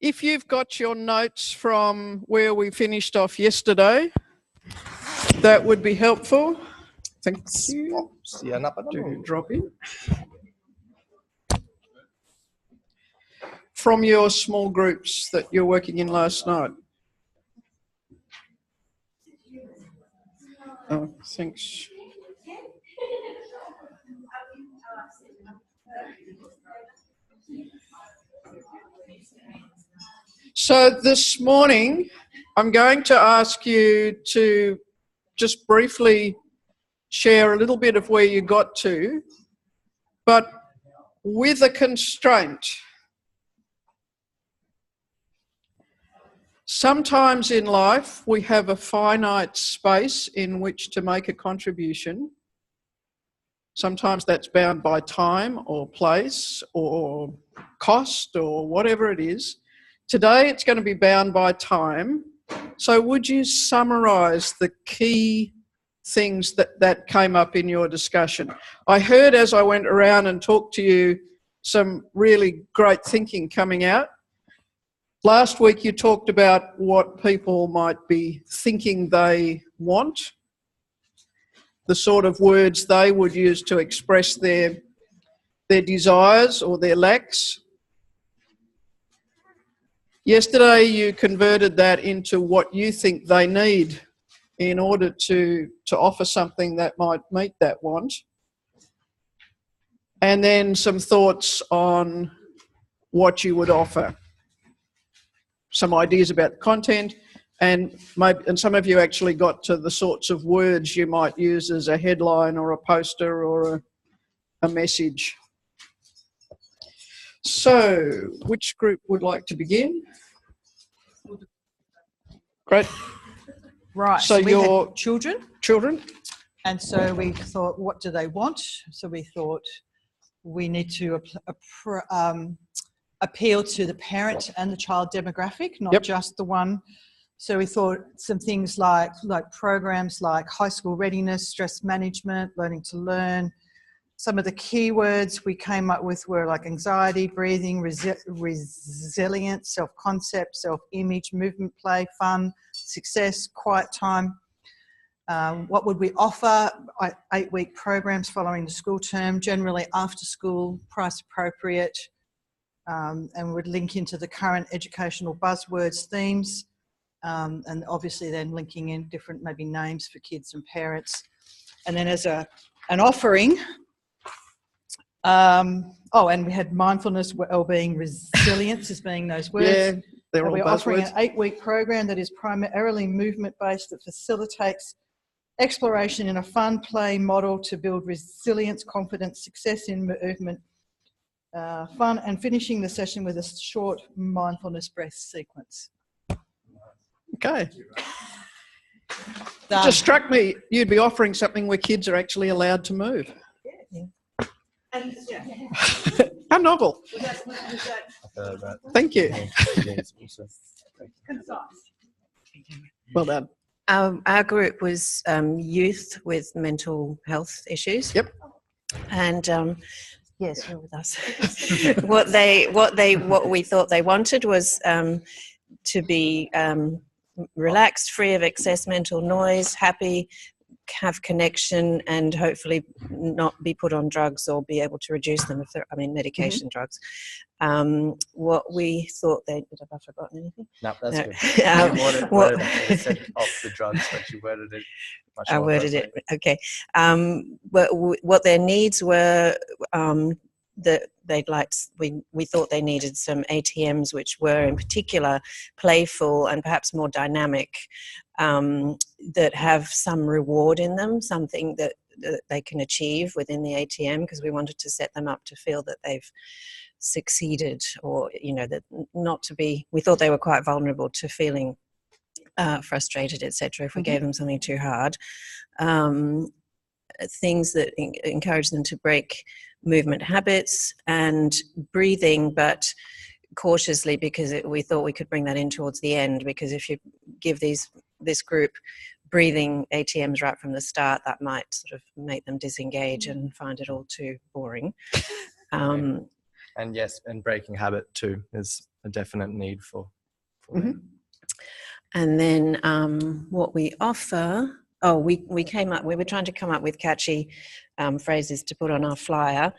If you've got your notes from where we finished off yesterday, that would be helpful. Thank you. Do drop in. From your small groups that you're working in last night. Oh, thanks. So this morning, I'm going to ask you to just briefly share a little bit of where you got to, but with a constraint. Sometimes in life, we have a finite space in which to make a contribution. Sometimes that's bound by time or place or cost or whatever it is. Today, it's going to be bound by time. So would you summarise the key things that came up in your discussion? I heard as I went around and talked to you some really great thinking coming out. Last week you talked about what people might be thinking they want, the sort of words they would use to express their desires or their lacks. Yesterday you converted that into what you think they need in order to offer something that might meet that want. And then some thoughts on what you would offer. Some ideas about the content, and some of you actually got to the sorts of words you might use as a headline or a poster or a message. So, which group would like to begin? Great. Right, so we your had children. Children? And so we thought, what do they want? So we thought we need to appeal to the parent and the child demographic, not just the one. So we thought some things like programs like high school readiness, stress management, learning to learn. Some of the keywords we came up with were like anxiety, breathing, resilience, self-concept, self-image, movement play, fun, success, quiet time. What would we offer? 8-week programs following the school term, generally after school, price appropriate, and would link into the current educational buzzwords, themes, and obviously then linking in different maybe names for kids and parents. And then as an offering, and we had mindfulness, well-being, resilience as being those words. Yeah, they're all we're buzzwords. Offering an 8-week program that is primarily movement-based that facilitates exploration in a fun play model to build resilience, confidence, success in movement, fun, and finishing the session with a short mindfulness breath sequence. Okay. It just struck me you'd be offering something where kids are actually allowed to move. Yeah. How novel. Thank you. Well done. Our group was youth with mental health issues. Yep. And yes, you're with us. What we thought they wanted was to be relaxed, free of excess mental noise, happy, have connection, and hopefully not be put on drugs or be able to reduce them if they're, medication drugs. What we thought they, have I forgotten anything? No, that's good. Worded said off the drugs, but you worded it much more. I worded it, okay. But what their needs were, that they'd like, we thought they needed some ATMs which were in particular playful and perhaps more dynamic, that have some reward in them, something that they can achieve within the ATM, because we wanted to set them up to feel that they've succeeded, or that not to be, we thought they were quite vulnerable to feeling frustrated, etc. if we gave them something too hard. Things that encourage them to break movement habits and breathing, but cautiously, because we thought we could bring that in towards the end, because if you give this group breathing ATMs right from the start, that might sort of make them disengage and find it all too boring. And yes, and breaking habit too is a definite need for them. And then what we offer, we were trying to come up with catchy phrases to put on our flyer.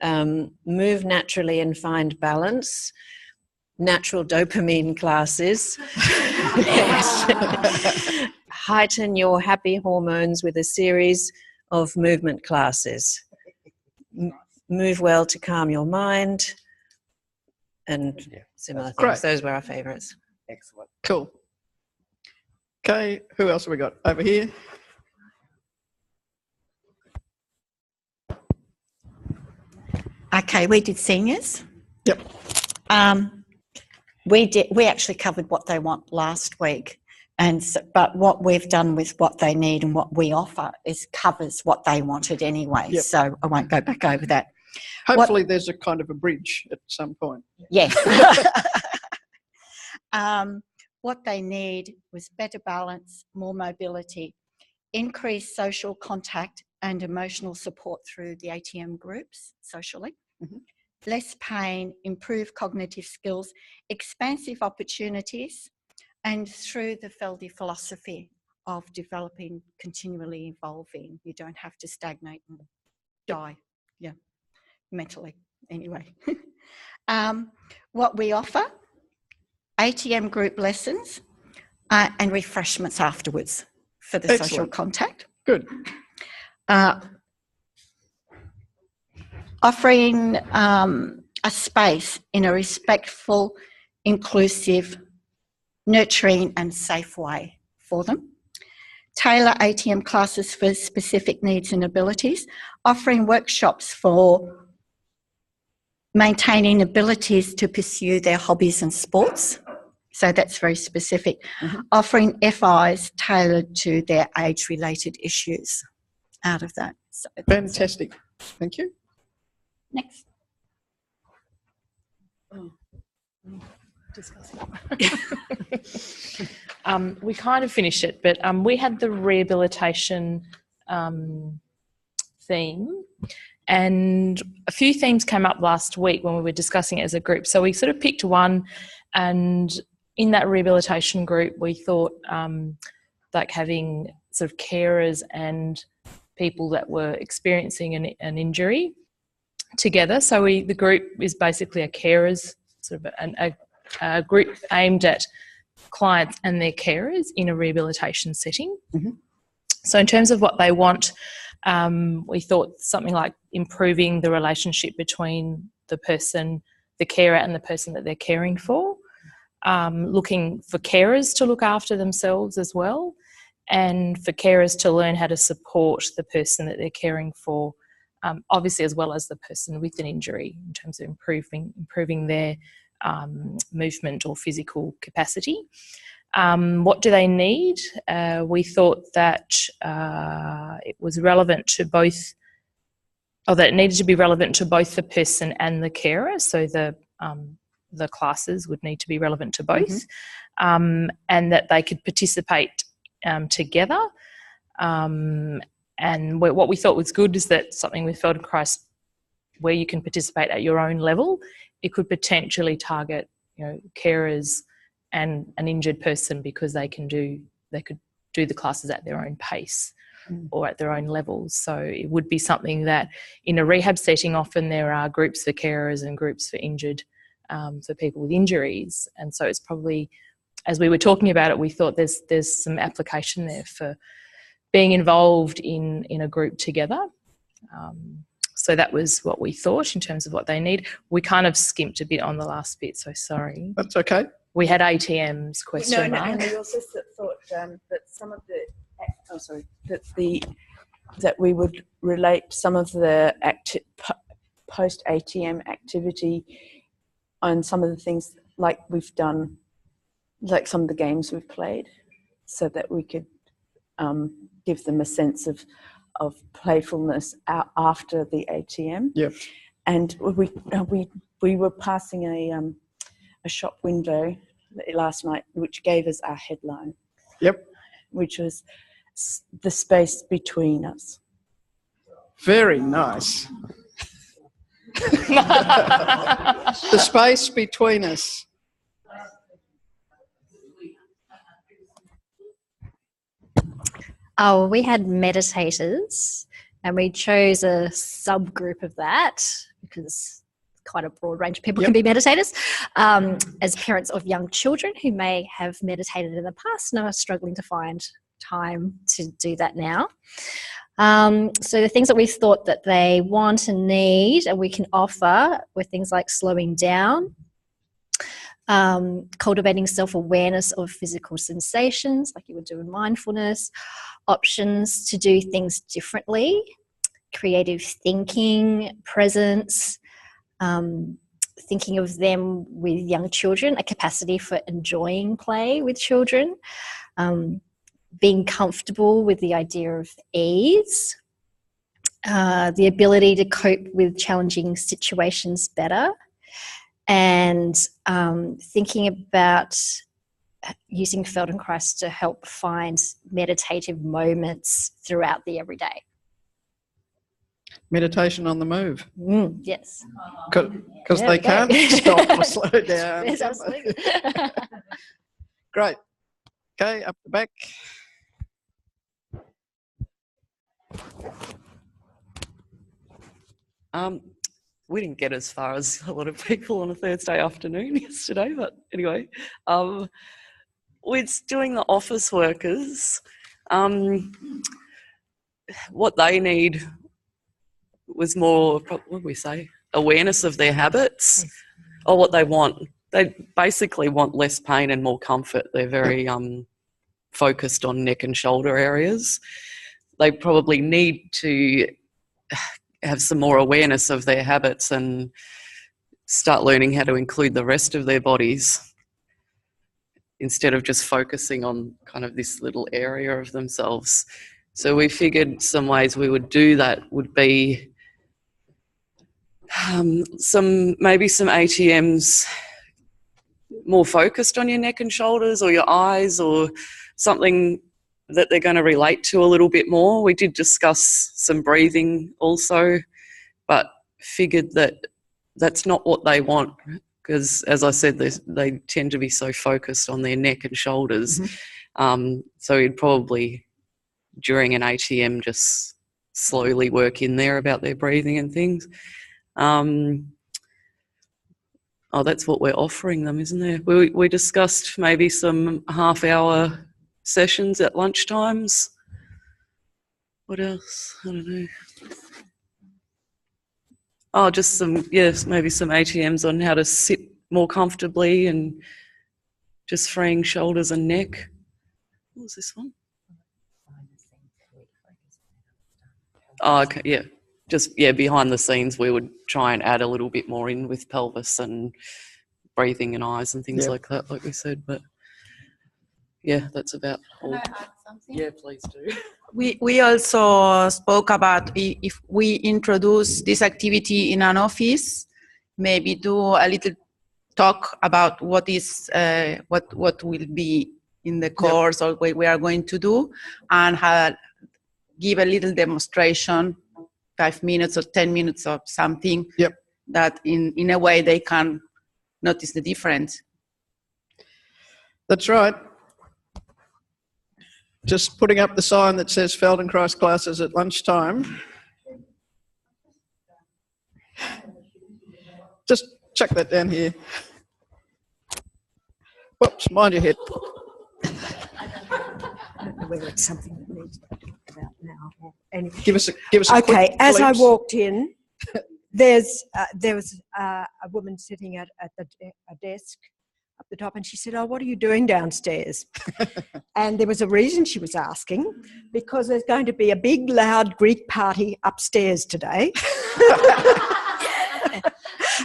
Move naturally and find balance. Natural dopamine classes. Heighten your happy hormones with a series of movement classes. Move well to calm your mind, and similar things. Great. Those were our favourites. Excellent. Cool. Okay, who else have we got over here? Okay, we did seniors. Yep. We actually covered what they want last week, but what we've done with what they need and what we offer is covers what they wanted anyway. Yep. So I won't go back over that. Hopefully there's a kind of a bridge at some point. Yes. What they need was better balance, more mobility, increased social contact and emotional support through the ATM groups socially, less pain, improved cognitive skills, expansive opportunities, and through the Feldy philosophy of developing, continually evolving. You don't have to stagnate and die, mentally anyway. What we offer, ATM group lessons and refreshments afterwards for the Excellent. social contact. Good. Offering a space in a respectful, inclusive, nurturing and safe way for them. Tailor ATM classes for specific needs and abilities. Offering workshops for maintaining abilities to pursue their hobbies and sports. So that's very specific. Offering FIs tailored to their age-related issues out of that. So Fantastic. Thank you. next. We kind of finished it, but we had the rehabilitation theme, and a few themes came up last week when we were discussing it as a group. So we sort of picked one, and in that rehabilitation group, we thought like having sort of carers and people that were experiencing an injury together. So the group is basically a carers, sort of a group aimed at clients and their carers in a rehabilitation setting. So in terms of what they want, we thought something like improving the relationship between the person, the carer and the person that they're caring for, looking for carers to look after themselves as well, and for carers to learn how to support the person that they're caring for, obviously as well as the person with an injury in terms of improving their movement or physical capacity. What do they need? We thought that it was relevant to both, or that it needed to be relevant to both the person and the carer. So the classes would need to be relevant to both, and that they could participate together. And what we thought was good is that something with Feldenkrais, where you can participate at your own level, it could potentially target, carers and an injured person, because they could do the classes at their own pace or at their own levels. So it would be something that in a rehab setting, often there are groups for carers and groups for injured, for people with injuries. And so it's probably, as we were talking about it, we thought there's some application there for being involved in a group together. So that was what we thought in terms of what they need. We kind of skimped a bit on the last bit, so sorry. That's okay. We had ATMs, question mark. And we also thought that some of the, that we would relate some of the post-ATM activity on some of the things like we've done, like some of the games we've played, so that we could give them a sense of playfulness after the ATM. Yep. And we were passing a shop window last night, which gave us our headline. Yep. Which was the space between us. Very nice. The space between us. Oh, we had meditators, and we chose a subgroup of that because quite a broad range of people can be meditators, as parents of young children who may have meditated in the past and are struggling to find time to do that now. So the things that we thought that they want and need and we can offer were things like slowing down, cultivating self-awareness of physical sensations like you would do in mindfulness, options to do things differently, creative thinking, presence, thinking of them with young children, a capacity for enjoying play with children, being comfortable with the idea of ease, the ability to cope with challenging situations better, and thinking about using Feldenkrais to help find meditative moments throughout the everyday. Meditation on the move. Yes. Because they can't stop or slow down. Great. Okay, up the back. We didn't get as far as a lot of people on a Thursday afternoon yesterday, but anyway, with doing the office workers, what they need was more, what would we say, awareness of their habits or what they want. They basically want less pain and more comfort. They're very focused on neck and shoulder areas. They probably need to have some more awareness of their habits and start learning how to include the rest of their bodies instead of just focusing on kind of this little area of themselves. So we figured some ways we would do that would be maybe some ATMs more focused on your neck and shoulders or your eyes, or something that they're going to relate to a little bit more. We did discuss some breathing also, but figured that that's not what they want, because as I said, they tend to be so focused on their neck and shoulders. So you'd probably, during an ATM, just slowly work in there about their breathing and things. Oh, that's what we're offering them, isn't there? We discussed maybe some half-hour sessions at lunchtimes. What else? I don't know. Oh, just maybe some ATMs on how to sit more comfortably and just freeing shoulders and neck. What was this one? Oh, okay, yeah. Just, behind the scenes, we would try and add a little bit more in with pelvis and breathing and eyes and things like that, like we said. But yeah, that's about all. Can I add something? Yeah, please do. We also spoke about if we introduce this activity in an office, maybe do a little talk about what is what will be in the course or what we are going to do, and give a little demonstration, 5 minutes or 10 minutes of something that in a way they can notice the difference. That's right. Just putting up the sign that says Feldenkrais classes at lunchtime. Just chuck that down here. Whoops, mind your head. I don't know whether it's something that needs to be talked about now. Or anyway. Give us a okay, quick as I glimpse. walked in, there was a woman sitting at a desk up the top, and she said, "Oh, what are you doing downstairs?" And there was a reason she was asking, because there's going to be a big, loud Greek party upstairs today.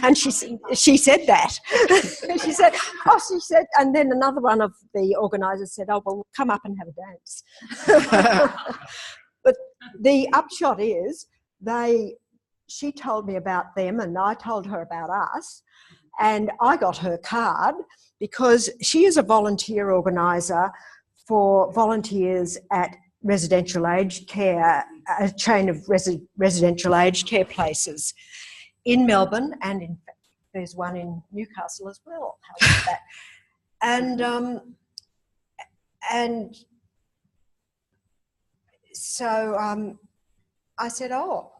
And she said that. She said, and then another one of the organisers said, "Oh, well, come up and have a dance." But the upshot is, she told me about them and I told her about us, and I got her card because she is a volunteer organiser for volunteers at residential aged care, a chain of residential aged care places in Melbourne, and in fact there's one in Newcastle as well. How about that? And So I said, oh.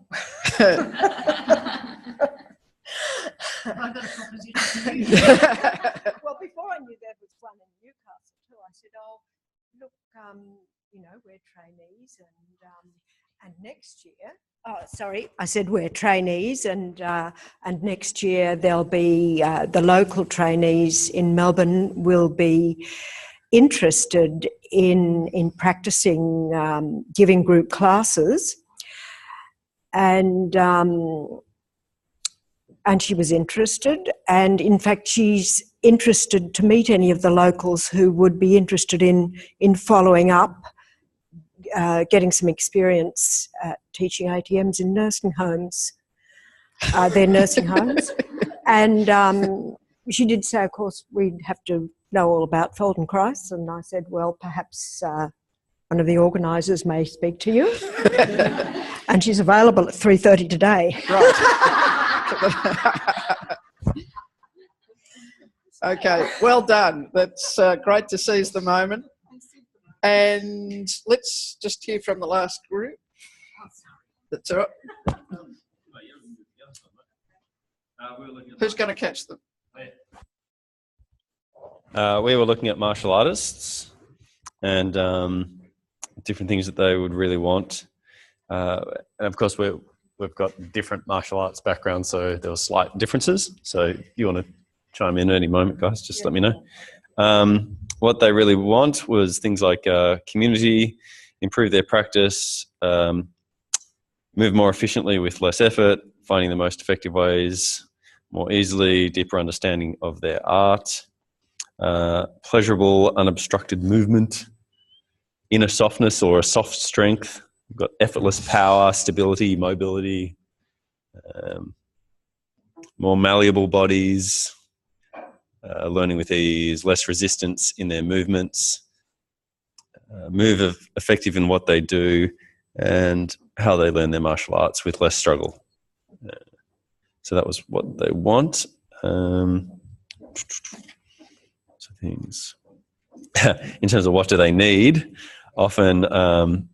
I've got a proposition for you. Well, before I knew there was one in Newcastle too, I said, oh, look, you know, we're trainees and next year, I said we're trainees and next year there'll be the local trainees in Melbourne will be interested in practicing giving group classes, and she was interested, and in fact she's interested to meet any of the locals who would be interested in following up, getting some experience teaching ATMs in nursing homes, their nursing homes. And she did say, of course, we'd have to know all about Feldenkrais, and I said, well, perhaps one of the organisers may speak to you. And she's available at 3:30 today. Right. Okay, well done. That's great to seize the moment. And let's just hear from the last group. That's all right. Who's going to catch them? We were looking at martial artists and different things that they would really want. And of course, we've got different martial arts backgrounds, so there were slight differences. So if you want to chime in at any moment, guys, just let me know. What they really want was things like community, improve their practice, move more efficiently with less effort, finding the most effective ways more easily, deeper understanding of their art, pleasurable, unobstructed movement, inner softness or a soft strength. We've got effortless power, stability, mobility, more malleable bodies, learning with ease, less resistance in their movements, effective in what they do, and how they learn their martial arts with less struggle. So that was what they want. So things in terms of what do they need, often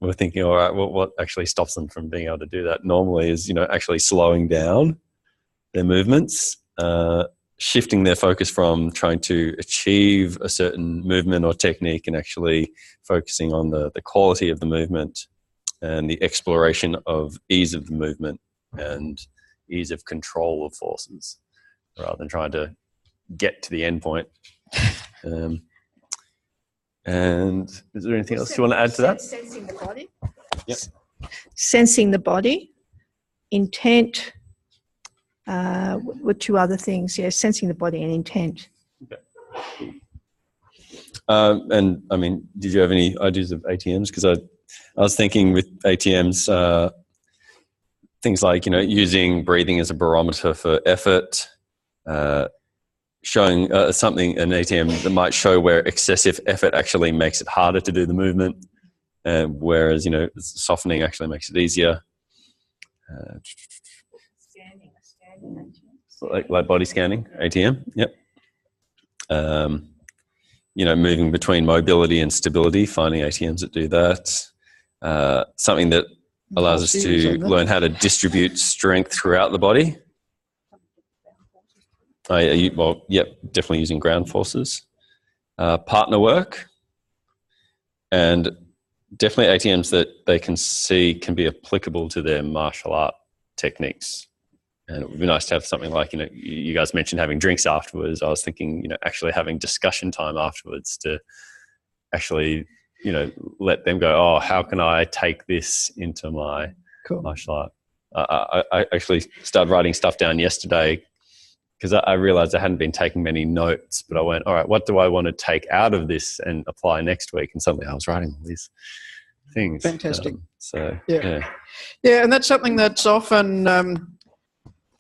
we're thinking, all right, what actually stops them from being able to do that normally is, actually slowing down their movements, shifting their focus from trying to achieve a certain movement or technique and actually focusing on the quality of the movement and the exploration of ease of the movement and ease of control of forces rather than trying to get to the end point. And is there anything else you want to add to that? Sensing the body. Yep. Sensing the body, intent, with two other things. Yeah, sensing the body and intent. Okay. And I mean, did you have any ideas of ATMs? Because I was thinking with ATMs, things like, using breathing as a barometer for effort, showing an ATM that might show where excessive effort actually makes it harder to do the movement, whereas, softening actually makes it easier. Like body scanning, ATM, yep. Moving between mobility and stability, finding ATMs that do that. Something that allows us to learn how to distribute strength throughout the body. Definitely using ground forces. Partner work, and definitely ATMs that they can see can be applicable to their martial art techniques. And it would be nice to have something like, you guys mentioned having drinks afterwards. I was thinking, actually having discussion time afterwards to actually, let them go, oh, how can I take this into my martial art? I actually started writing stuff down yesterday because I realized I hadn't been taking many notes, but I went, all right, what do I want to take out of this and apply next week? And suddenly I was writing all these things. Fantastic. Yeah, and that's something that's often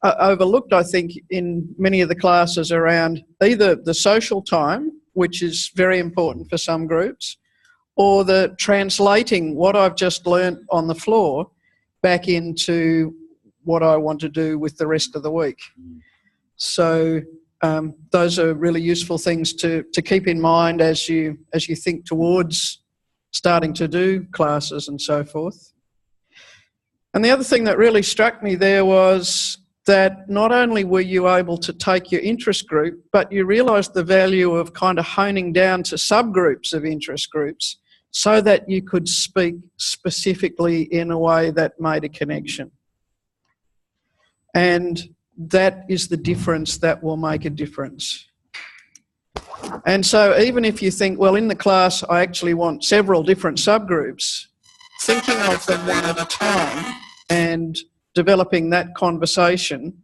overlooked, I think, in many of the classes around either the social time, which is very important for some groups, or the translating what I've just learnt on the floor back into what I want to do with the rest of the week. So those are really useful things to keep in mind as you think towards starting to do classes and so forth. And the other thing that really struck me there was that not only were you able to take your interest group, but you realised the value of kind of honing down to subgroups of interest groups so that you could speak specifically in a way that made a connection. And that is the difference that will make a difference. And so even if you think, well, in the class I actually want several different subgroups, thinking of them one at a time and developing that conversation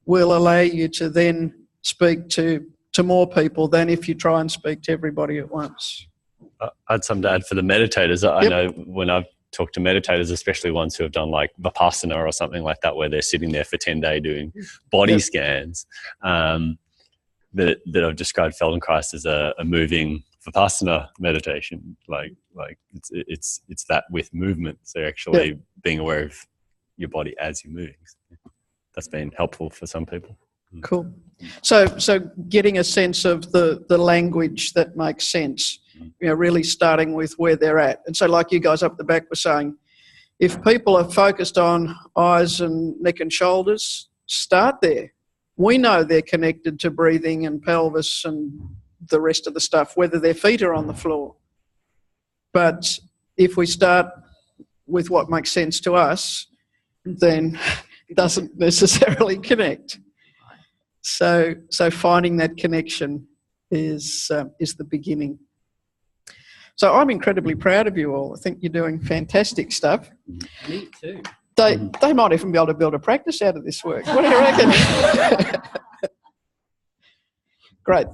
will allow you to then speak to more people than if you try and speak to everybody at once. I had something to add for the meditators. I Yep. know when I've talked to meditators, especially ones who have done like Vipassana or something like that, where they're sitting there for 10 days doing body Yep. scans, that I've described Feldenkrais as a moving Vipassana meditation. Like it's that with movement. So you're actually being aware of your body as you're moving. That's been helpful for some people. Cool. So getting a sense of the language that makes sense, you know, really starting with where they're at. And so like you guys up the back were saying, if people are focused on eyes and neck and shoulders, start there. We know they're connected to breathing and pelvis and the rest of the stuff, whether their feet are on the floor. But if we start with what makes sense to us, then it doesn't necessarily connect. So finding that connection is the beginning. So I'm incredibly proud of you all. I think you're doing fantastic stuff. Me too. They might even be able to build a practice out of this work. What do you reckon? Great.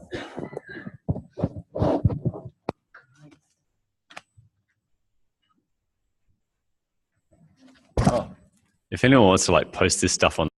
If anyone wants to like post this stuff on